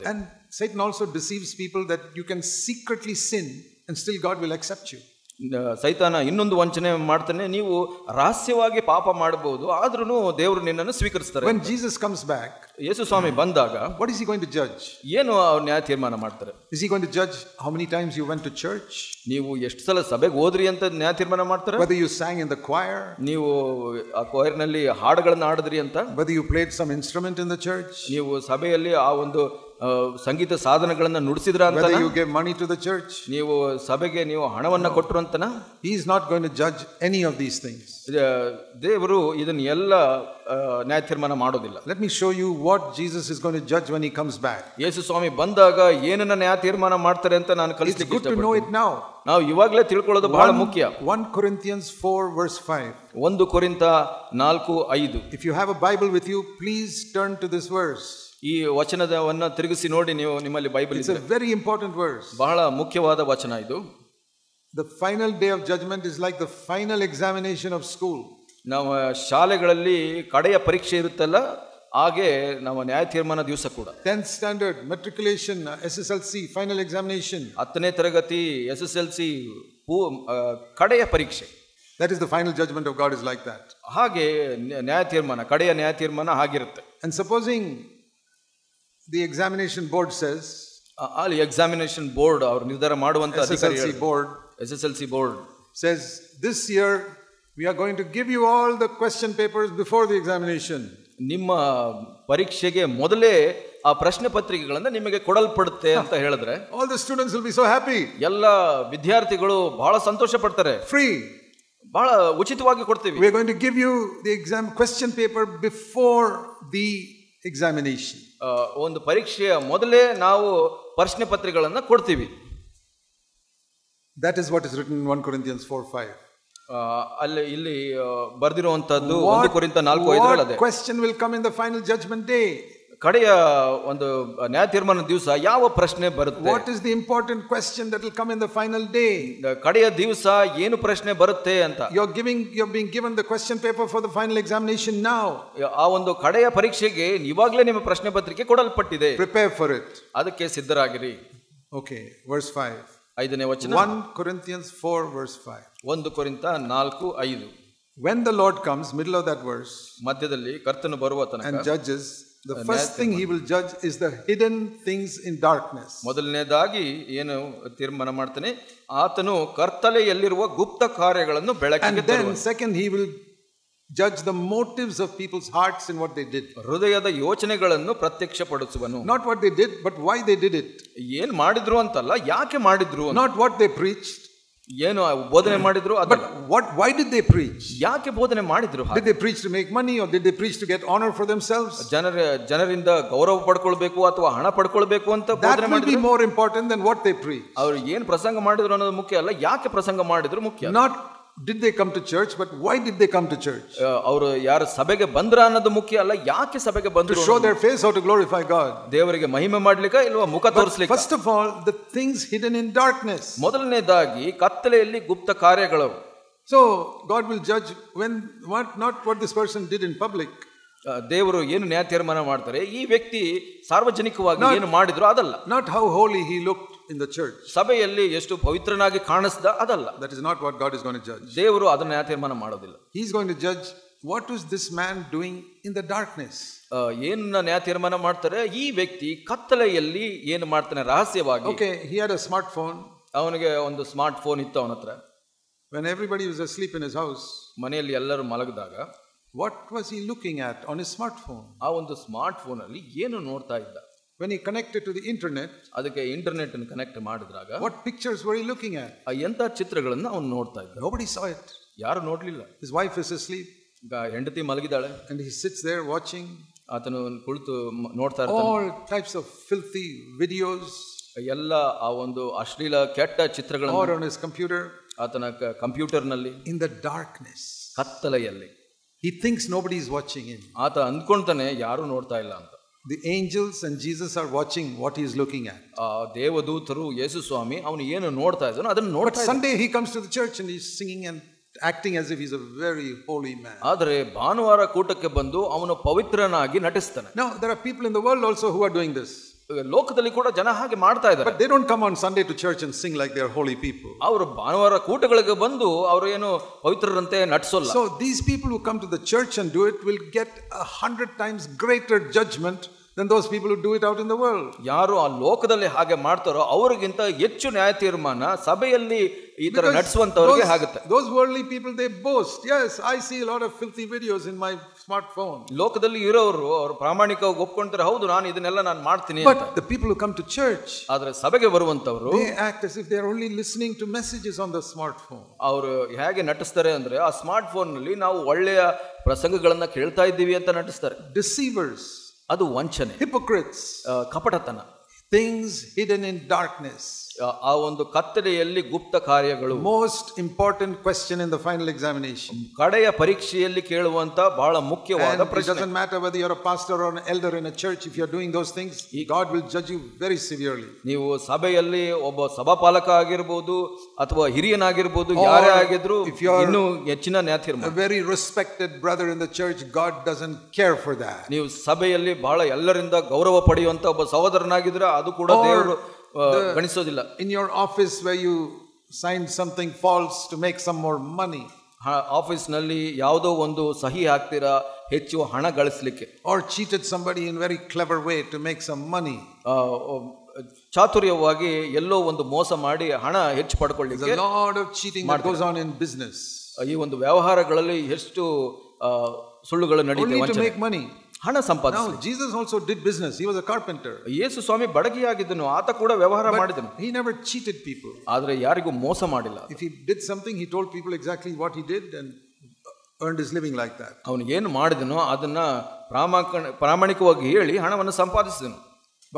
ಬರುತ್ತೆ. And Satan also deceives people that you can secretly sin and still God will accept you. ಸೈತಾನ ಇನ್ನೊಂದು ವಂಚನೆ ಮಾಡ್ತಾನೆ, ನೀವು ರಹಸ್ಯವಾಗಿ ಪಾಪ ಮಾಡಬಹುದು, ಆದ್ರೂ ದೇವರು ನಿನ್ನನ್ನು ಸ್ವೀಕರಿಸ್ತಾರೆ. When Jesus comes back, ಯೇಸು ಸ್ವಾಮಿ ಬಂದಾಗ what is he going to judge? ಏನು ಅವ್ರು ನ್ಯಾಯ ತೀರ್ಮಾನ ಮಾಡ್ತಾರೆ? Is he going to judge how many times you went to church? ನೀವು ಎಷ್ಟು ಸಲ ಸಭೆಗೆ ಹೋದ್ರಿ ಅಂತ ನ್ಯಾಯ ತೀರ್ಮಾನ ಮಾಡ್ತಾರೆ? Whether you sang in the choir? ನೀವು ಆ ಕೊಯರ್ನಲ್ಲಿ ಹಾಡುಗಳನ್ನ ಹಾಡಿದ್ರಿ ಅಂತ? Whether you played some instrument in the church? ನೀವು ಸಭೆಯಲ್ಲಿ ಆ ಒಂದು ಸಂಗೀತ ಸಾಧನಗಳನ್ನ ನುಡಿಸಿದ್ರ ಅಂತ? Whether you gave money to the church? ನೀವು ಸಭೆಗೆ ನೀವು ಹಣವನ್ನ ಕೊಟ್ಟರು ಅಂತನಾ? He is not going to judge any of these things. ದೇವರು ಇದನ್ನ ಎಲ್ಲ ನ್ಯಾಯ ತೀರ್ಮಾನ ಮಾಡೋದಿಲ್ಲ. Let me show you what Jesus is going to judge when he comes back. ಯೇಸು ಸ್ವಾಮಿ ಬಂದಾಗ ಏನನ್ನ ನ್ಯಾಯ ತೀರ್ಮಾನ ಮಾಡ್ತಾರೆ ಅಂತ ನಾನು ಕಲಿಸಲಿಕ್ಕೆ ಇಷ್ಟಪಡ್ತೀನಿ. It's good to know it now. ನಾವು ಇವಾಗಲೇ ತಿಳ್ಕೊಳ್ಳೋದು ಬಹಳ ಮುಖ್ಯ. 1 Corinthians 4 verse 5. 1 ಕೊರಿಂಥ 4:5. If you have a Bible with you, please turn to this verse. ಈ ವಚನವನ್ನ ತಿರುಗಿಸಿ ನೋಡಿ, ನೀವು ನಿಮ್ಮಲ್ಲಿ ಬೈಬಲ್ ಇದೆ. It's a very important verse. ಬಹಳ ಮುಖ್ಯವಾದ ವಚನ ಇದು. The final day of judgment is like the final examination of school. ನಾವು ಶಾಲೆಗಳಲ್ಲಿ ಕಡೆಯ ಪರೀಕ್ಷೆ ಇರುತ್ತಲ್ಲ, ಹಾಗೆ ನಾವು ನ್ಯಾಯ ತೀರ್ಮಾನ ದಿವಸ ಕೂಡ 10th standard, matriculation, SSLC, final examination. 10ನೇ ತರಗತಿ, SSLC ಕಡೆಯ ಪರೀಕ್ಷೆ. That is the final judgment of God is like that. ಹಾಗೆ ನ್ಯಾಯ ತೀರ್ಮಾನ, ಕಡೆಯ ನ್ಯಾಯ ತೀರ್ಮಾನ ಹಾಗಿರುತ್ತೆ. And supposing the examination board says, ಅಲ್ಲಿ ಎಕ್ಸಾಮಿನೇಷನ್ ಬೋರ್ಡ್ ಅವರು ನಿರ್ಧಾರ ಮಾಡುವಂತ SSLC board, SSLC board says, this year we are going to give you all the question papers before the examination. ನಿಮ್ಮ ಪರೀಕ್ಷೆಗೆ ಮೊದಲೇ ಆ ಪ್ರಶ್ನೆ ಪತ್ರಿಕೆಗಳನ್ನು ನಿಮಗೆ ಕೊಡಲ್ಪಡುತ್ತೆ ಅಂತ ಹೇಳಿದ್ರೆ, all the students will be so happy. ಎಲ್ಲ ವಿದ್ಯಾರ್ಥಿಗಳು ಬಹಳ ಸಂತೋಷ ಪಡ್ತಾರೆ. Free. ಬಹಳ ಉಚಿತವಾಗಿ ಕೊಡ್ತೀವಿ. We are going to give you the exam question paper before the examination. ಒಂದು ಪರೀಕ್ಷೆಯ ಮೊದಲೇ ನಾವು ಪ್ರಶ್ನೆ ಪತ್ರಿಕೆಗಳನ್ನು ಕೊಡ್ತೀವಿ. That is what is written in 1 Corinthians 4:5. ಅಲ್ಲಿ ಇಲ್ಲಿ ಬರೆದಿರುವಂತದ್ದು 1 ಕೊರಿಂಥ 4:5. What question will come in the final judgment day? ಕಡೆಯ ಒಂದು ನ್ಯಾಯ ತೀರ್ಮಾನ ದಿವಸ ಯಾವ ಪ್ರಶ್ನೆ ಬರುತ್ತೆ? What is the important question that will come in the final day? ಕಡೆಯ ದಿವಸ ಏನು ಪ್ರಶ್ನೆ ಬರುತ್ತೆ ಅಂತ. You're being given the question paper for the final examination now. ಆ ಒಂದು ಕಡೆಯ ಪರೀಕ್ಷೆಗೆ ಇವಾಗಲೇ ನಿಮ್ಮ ಪ್ರಶ್ನೆ ಪತ್ರಿಕೆ ಕೊಡಲ್ಪಟ್ಟಿದೆ. Prepare for it. ಅದಕ್ಕೆ ಸಿದ್ಧರಾಗಿರಿ. Okay, verse 5. 5ನೇ ವಚನ. 1 Corinthians 4 verse 5. 1 ಕೊರಿಂಥ 4:5. When the Lord comes, middle of that verse, ಮಧ್ಯದಲ್ಲಿ ಕರ್ತನು ಬರುವ ತನಕ, and judges, the first thing he will judge is the hidden things in darkness. ಮೊದಲನೇದಾಗಿ ಏನು ತೀರ್ಮಾನ ಮಾಡ್ತಾನೆ, ಆತನು ಕರ್ತಲೆಯಲ್ಲಿರುವ ಗುಪ್ತ ಕಾರ್ಯಗಳನ್ನು ಬೆಳಕಿಗೆ ತರುವನು. And then second he will judge the motives of people's hearts in what they did. ಹೃದಯದ ಯೋಚನೆಗಳನ್ನು ಪ್ರತ್ಯಕ್ಷಪಡಿಸುವನು. Not what they did, but why they did it. ಏನ್ ಮಾಡಿದ್ರು ಅಂತಲ್ಲ, ಯಾಕೆ ಮಾಡಿದ್ರು. Not what they preached. ಏನು ಬೋಧನೆ ಮಾಡಿದ್ರು ಅದಲ್ಲ. But why did they preach? ಯಾಕೆ ಬೋಧನೆ ಮಾಡಿದ್ರು? Did they preach to make money or did they preach to get honor for themselves? ಜನರಿಂದ ಗೌರವ ಪಡ್ಕೊಳ್ಬೇಕು ಅಥವಾ ಹಣ ಪಡ್ಕೊಳ್ಬೇಕು ಅಂತ ಬೋಧನೆ ಮಾಡಿದ್ರು. That will be more important than what they preach. ಅವರು ಏನ್ ಪ್ರಸಂಗ ಮಾಡಿದ್ರು ಅನ್ನೋದು ಮುಖ್ಯ ಅಲ್ಲ, ಯಾಕೆ ಪ್ರಸಂಗ ಮಾಡಿದ್ರು ಮುಖ್ಯ. Not did they come to church, but why did they come to church? ಅವರು ಯಾರು ಸಭೆಗೆ ಬಂದ್ರ ಅನ್ನೋದು ಮುಖ್ಯ ಅಲ್ಲ, ಯಾಕೆ ಸಭೆಗೆ ಬಂದ್ರು. To show their face or to glorify God? ದೇವರಿಗೆ ಮಹಿಮೆ ಮಾಡ್ಲಿಕ್ಕೆ ಇಲ್ವಾ ಮುಖ ತೋರಿಸಲಿಕ್ಕೆ? First of all, the things hidden in darkness. ಮೊದಲನೇದಾಗಿ ಕತ್ತಲೆಯಲ್ಲಿ ಗುಪ್ತ ಕಾರ್ಯಗಳು. So God will judge not what this person did in public. ದೇವರು ಏನು ನ್ಯಾಯ ತೀರ್ಮಾನ ಮಾಡ್ತಾರೆ, ಈ ವ್ಯಕ್ತಿ ಸಾರ್ವಜನಿಕವಾಗಿ ಏನು ಮಾಡಿದ್ರು ಅದಲ್ಲ. Not how holy he looked in the church. ಸಭೆಯಲ್ಲಿ ಎಷ್ಟು ಪವಿತ್ರನಾಗಿ ಕಾಣಿಸ್ದ ಅದಲ್ಲ. That is not what God is going to judge. ದೇವರು ಅದನ್ನ ನ್ಯಾಯ ತೀರ್ಮಾನ ಮಾಡೋದಿಲ್ಲ. He is going to judge what is this man doing in the darkness. ಏನನ್ನ ನ್ಯಾಯ ತೀರ್ಮಾನ ಮಾಡ್ತಾರೆ, ಈ ವ್ಯಕ್ತಿ ಕತ್ತಲೆಯಲ್ಲಿ ಏನು ಮಾಡ್ತಾನೆ ರಹಸ್ಯವಾಗಿ. Okay, he had a smartphone. ಅವನಿಗೆ ಒಂದು ಸ್ಮಾರ್ಟ್ ಫೋನ್ ಇತ್ತು ಅವನ ಹತ್ರ. When everybody was asleep in his house, ಮನೆಯಲ್ಲಿ ಎಲ್ಲರೂ ಮಲಗಿದಾಗ, what was he looking at on his smartphone? ಆ ಒಂದು ಸ್ಮಾರ್ಟ್ ಫೋನ್ ಅಲ್ಲಿ ಏನು ನೋಡ್ತಾ ಇದ್ದ? When he connected to the internet, ಅದಕ್ಕೆ ಇಂಟರ್ನೆಟ್ ಅನ್ನು connect ಮಾಡಿದ್ರಾಗ, what pictures were he looking at? ಎಂತ ಚಿತ್ರಗಳನ್ನ ಅವನು ನೋಡ್ತಾ ಇದ್ದ? Nobody saw it. ಯಾರು ನೋಡ್ಲಿಲ್ಲ. His wife is asleep. ಹೆಂಡತಿ ಮಲಗಿದಾಳೆ. And he sits there watching. ಆತನು ಕುಳಿತು ನೋಡ್ತಾ ಇರ್ತಾನೆ. All types of filthy videos. ಎಲ್ಲ ಆ ಒಂದು ಅಶ್ಲೀಲ ಕೆಟ್ಟ ಚಿತ್ರಗಳನ್ನು. Or on his computer. ಆತನ ಕಂಪ್ಯೂಟರ್ ನಲ್ಲಿ. In the darkness. ಕತ್ತಲೆಯಲ್ಲಿ. He thinks nobody is watching him. ಆತ ಅಂದ್ಕೊಂತಾನೆ ಯಾರು ನೋಡ್ತಾ ಇಲ್ಲ ಅಂತ. The angels and Jesus are watching what he is looking at. ದೇವದೂತರು ಯೇಸು ಸ್ವಾಮಿ ಅವನು ಏನು ನೋಡ್ತಾ ಇದ್ದಾನೋ ಅದನ್ನು ನೋಡ್ತಾ ಇದ್ದಾನೆ. Sunday he comes to the church and he's singing and acting as if he's a very holy man. ಆದರೆ ಭಾನುವಾರ ಕೂಟಕ್ಕೆ ಬಂದು ಅವನು ಪವಿತ್ರನಾಗಿ ನಟಿಸ್ತಾನೆ. Now there are people in the world also who are doing this. ಲೋಕದಲ್ಲಿ ಕೂಡ ಜನ ಹಾಗೆ ಮಾಡ್ತಾ ಇದ್ದಾರೆ. But they don't come on Sunday to church and sing like they are holy people. ಅವರು ಭಾನುವಾರ ಕೂಟಗಳಿಗೆ ಬಂದು ಅವರು ಏನು ಪವಿತ್ರರಂತೆ ನಟಿಸೋಲ್ಲ. So these people who come to the church and do it will get 100 times greater judgment than those people who do it out in the world. ಯಾರು ಆ ಲೋಕದಲ್ಲಿ ಹಾಗೆ ಮಾಡ್ತಾರೋ ಅವರಿಗಿಂತ ಹೆಚ್ಚು ನ್ಯಾಯ ತೀರ್ಮಾನ ಸಭೆಯಲ್ಲಿ ಈ ತರ ನಡೆಸುವಂತವರಿಗೆ ಆಗುತ್ತೆ. Those worldly people, they boast. Yes, I see a lot of filthy videos in my smartphone. ಲೋಕದಲ್ಲಿ ಇರೋರು ಅವರು ಪ್ರಾಮಾಣಿಕವಾಗಿ ಒಪ್ಕೊಂತಾರೆ, ಹೌದು ನಾನು ಇದನ್ನೆಲ್ಲ ನಾನು ಮಾಡ್ತೀನಿ. But the people who come to church, ಆದ್ರೆ ಸಭೆಗೆ ಬರುವಂತವರು, they act as if they are only listening to messages on the smartphone. ಅವರು ಹೇಗೆ ನಟಿಸ್ತಾರೆ ಅಂದ್ರೆ ಆ ಸ್ಮಾರ್ಟ್ ಫೋನ್ ನಲ್ಲಿ ನಾವು ಒಳ್ಳೆಯ ಪ್ರಸಂಗಗಳನ್ನ ಕೇಳ್ತಾ ಇದ್ದೀವಿ ಅಂತ ನಟಿಸ್ತಾರೆ. Deceivers, ಅದು ವಂಚನೆ, hypocrites, ಕಪಟತನ, things hidden in darkness. ಆ ಒಂದು ಕತ್ತಲೆಯಲ್ಲಿ ಗುಪ್ತ ಕಾರ್ಯಗಳು. Most important question in the final examination. ಕಡೆಯ ಪರೀಕ್ಷೆಯಲ್ಲಿ ಕೇಳುವಂತ ಬಹಳ ಮುಖ್ಯವಾದ ಪ್ರಶ್ನೆ. It doesn't matter whether you're a pastor or an elder in a church, if you're doing those things, God will judge you very severely. ನೀವು ಸಭೆಯಲ್ಲಿ ಒಬ್ಬ ಸಭಾಪಾಲಕ ಆಗಿರಬಹುದು ಅಥವಾ ಹಿರಿಯನಾಗಿರಬಹುದು, ಯಾರೇ ಆಗಿದ್ರು ಇನ್ನೂ ಹೆಚ್ಚಿನ ನ್ಯಾಯ ತೀರ್ಮಾನ. A very respected brother in the church, God doesn't care for that. ನೀವು ಸಭೆಯಲ್ಲಿ ಬಹಳ ಎಲ್ಲರಿಂದ ಗೌರವ ಪಡೆಯುವಂತ ಒಬ್ಬ ಸಹೋದರನಾಗಿದ್ರೆ ಅದು ಕೂಡ ದೇವರು ಗಣಿಸೋದಿಲ್ಲ. In your office where you signed something false to make some more money, office ನಲ್ಲಿ ಯಾವುದೋ ಒಂದು ಸಹಿ ಹಾಕ್ತೀರಾ ಹೆಚ್ಚು ಹಣ ಗಳಿಸಲಿಕ್ಕೆ, or cheated somebody in very clever way to make some money, ಚಾತುರ್ಯವಾಗಿ ಎಲ್ಲೋ ಒಂದು ಮೋಸ ಮಾಡಿ ಹಣ ಹೆಚ್ಚು ಪಡ್ಕೊಳ್ಳಿಕ್ಕೆ. there's a lot of cheating that goes on in business. ಈ ಒಂದು ವ್ಯವಹಾರಗಳಲ್ಲಿ ಎಷ್ಟು ಸುಳ್ಳುಗಳು ನಡೀತವೆ to make money, ಹಣ ಸಂಪಾದಿಸಿ. Now Jesus also did business. He was a carpenter. ಯೇಸು ಸ್ವಾಮಿ ಬಡಗಿಯಾಗಿದ್ದನು, ಆತ ಕೂಡ ವ್ಯವಹಾರ ಮಾಡಿದನು. He never cheated people. ಆದ್ರೆ ಯಾರಿಗೂ ಮೋಸ ಮಾಡಿಲ್ಲ. If he did something, he told people exactly what he did and earned his living like that. ಅವನು ಏನು ಮಾಡಿದನೋ ಅದನ್ನ ಪ್ರಾಮಾಣಿಕವಾಗಿ ಹೇಳಿ ಹಣವನ್ನು ಸಂಪಾದಿಸಿದನು.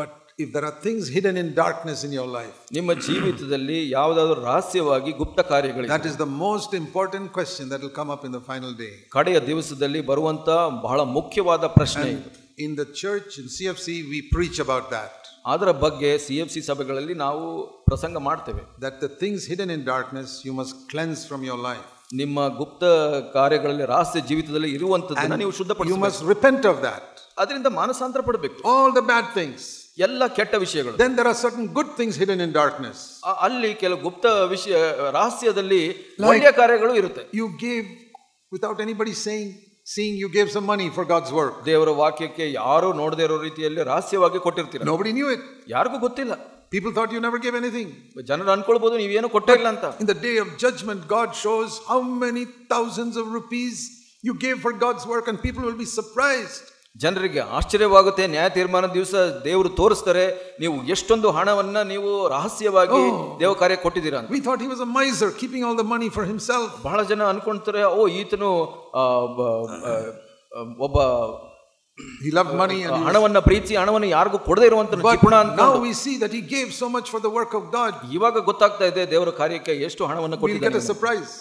But if there are things hidden in darkness in your life, ನಿಮ್ಮ ಜೀವಿತದಲ್ಲಿ ಯಾವುದಾದರೂ ರಹಸ್ಯವಾಗಿ ಗುಪ್ತ ಕಾರ್ಯಗಳು, that is the most important question that will come up in the final day. ಕಡೆಯ ದಿವಸದಲ್ಲಿ ಬರುವಂತ ಬಹಳ ಮುಖ್ಯವಾದ ಪ್ರಶ್ನೆ ಇದು. In the church in CFC we preach about that. ಅದರ ಬಗ್ಗೆ CFC ಸಭೆಗಳಲ್ಲಿ ನಾವು ಪ್ರಸಂಗ ಮಾಡ್ತೇವೆ. That the things hidden in darkness you must cleanse from your life. ನಿಮ್ಮ ಗುಪ್ತ ಕಾರ್ಯಗಳಲ್ಲಿ ರಹಸ್ಯ ಜೀವಿತದಲ್ಲಿ ಇರುವಂತದ್ದನ್ನ ನೀವು ಶುದ್ಧಪಡಿಸಬೇಕು. You must repent of that. ಅದರಿಂದ ಮಾನಸಾಂತರ ಪಡಬೇಕು. All the bad things, ಎಲ್ಲ ಕೆಟ್ಟ ವಿಷಯಗಳು. Then there are certain good things hidden in darkness. ಅಲ್ಲಿ ಕೆಲವು ಗುಪ್ತ ವಿಷಯ ರಹಸ್ಯದಲ್ಲಿ ಒಳ್ಳೆಯ ಕಾರ್ಯಗಳು ಇರುತ್ತೆ. You gave without anybody seeing you gave some money for God's work. ದೇವರ ವಾಕ್ಯಕ್ಕೆ ಯಾರು ನೋಡದೇ ಇರೋ ರೀತಿಯಲ್ಲಿ ರಹಸ್ಯವಾಗಿ ಕೊಟ್ಟಿರ್ತೀರ. Nobody knew it. ಯಾರಿಗೂ ಗೊತ್ತಿಲ್ಲ. People thought you never gave anything. ಜನರು ಅನ್ಕೊಳ್ಬಹುದು ನೀವೇನು ಕೊಟ್ಟೇ ಇಲ್ಲ ಅಂತ. In the day of judgment, God shows how many thousands of rupees you gave for God's work and people will be surprised. ಜನರಿಗೆ ಆಶ್ಚರ್ಯವಾಗುತ್ತೆ. ನ್ಯಾಯ ತೀರ್ಮಾನ ದಿವಸ ದೇವರು ತೋರಿಸ್ತಾರೆ ನೀವು ಎಷ್ಟೊಂದು ಹಣವನ್ನ ನೀವು ರಹಸ್ಯವಾಗಿ ದೇವ ಕಾರ್ಯ ಕೊಟ್ಟಿದ್ದೀರಾ ಅಂತ. We thought he was a miser keeping all the money for himself. ಬಹಳ ಜನ ಅನ್ಕೊಂತಾರೆ, ಓ ಈತನು ಒಬ್ಬ he loved money and ಹಣವನ್ನ ಪ್ರೀತಿ ಹಣವನ್ನು ಯಾರಿಗೂ ಕೊಡದೇ ಇರುವಂತ ಜಿಪುಣ ಅಂತ. Now we see that he gave so much for the work of God. ಇವಾಗ ಗೊತ್ತಾಗ್ತಾ ಇದೆ ದೇವರ ಕಾರ್ಯಕ್ಕೆ ಎಷ್ಟು ಹಣವನ್ನು ಕೊಟ್ಟಿದ್ದಾನೆ. We get a surprise.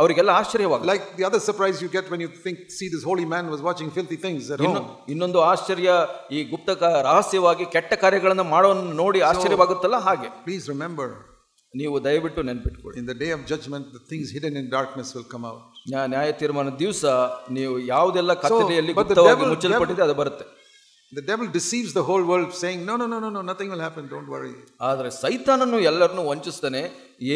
ಅವರಿಗೆಲ್ಲ ಆಶ್ಚರ್ಯವಾಗುತ್ತೆ. Like the other surprise you get when you see this holy man was watching filthy things at home. ಇನ್ನೊಂದು ಆಶ್ಚರ್ಯ ಈ ಗುಪ್ತ ರಹಸ್ಯವಾಗಿ ಕೆಟ್ಟ ಕಾರ್ಯಗಳನ್ನು ಮಾಡೋನ್ನ ನೋಡಿ ಆಶ್ಚರ್ಯವಾಗುತ್ತಲ್ಲ ಹಾಗೆ. Please remember, ನೀವು ದಯವಿಟ್ಟು ನೆನಪಿಟ್ಕೊಳ್ಳಿ, in the day of judgment the things hidden in darkness will come out. ನ್ಯಾಯ ತೀರ್ಮಾನ ದಿವಸ ನೀವು ಯಾವುದೆಲ್ಲ ಕತ್ತಲೆಯಲ್ಲಿ ಗುಪ್ತವಾಗಿ ಮುಚ್ಚಲ್ಪಟ್ಟಿದೆ ಅದು ಬರುತ್ತೆ. The devil deceives the whole world saying no nothing will happen, don't worry. ಆದರೆ ಸೈತಾನನು ಎಲ್ಲರನ್ನು ವಂಚಿಸ್ತಾನೆ,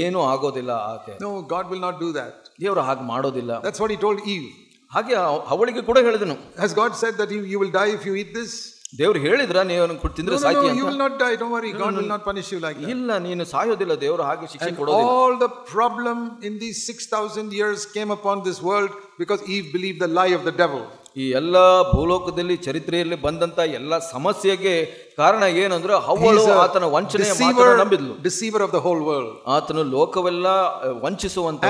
ಏನೂ ಆಗೋದಿಲ್ಲ ಆಕೆ. No, God will not do that. ದೇವರು ಹಾಗೆ ಮಾಡೋದಿಲ್ಲ. That's what he told Eve. ಹಾಗೆ ಅವಳಿಗೆ ಕೂಡ ಹೇಳಿದನು. Has God said that you will die if you eat this? ದೇವರು ಹೇಳಿದ್ರ ನೀವು ತಿಂದ್ರೆ ಸಾಯ್ತೀಯ ಅಂತ? You will not die, don't worry, God will not punish you like that. ಇಲ್ಲ, ನೀನು ಸಾಯೋದಿಲ್ಲ, ದೇವರು ಹಾಗೆ ಶಿಕ್ಷೆ ಕೊಡೋದಿಲ್ಲ. All the problem in these 6,000 years came upon this world because Eve believed the lie of the devil. ಈ ಎಲ್ಲ ಭೂಲೋಕದಲ್ಲಿ ಚರಿತ್ರೆಯಲ್ಲಿ ಬಂದಂತ ಎಲ್ಲ ಸಮಸ್ಯೆಗೆ ಕಾರಣ ಏನಂದ್ರೆ ಹವ್ವಳು ಆತನ ವಂಚನೆಯ ಮಾತನ್ನು ನಂಬಿದ್ಲು. Deceiver of the whole world. ಆತನು ಲೋಕವೆಲ್ಲ ವಂಚಿಸುವಂತ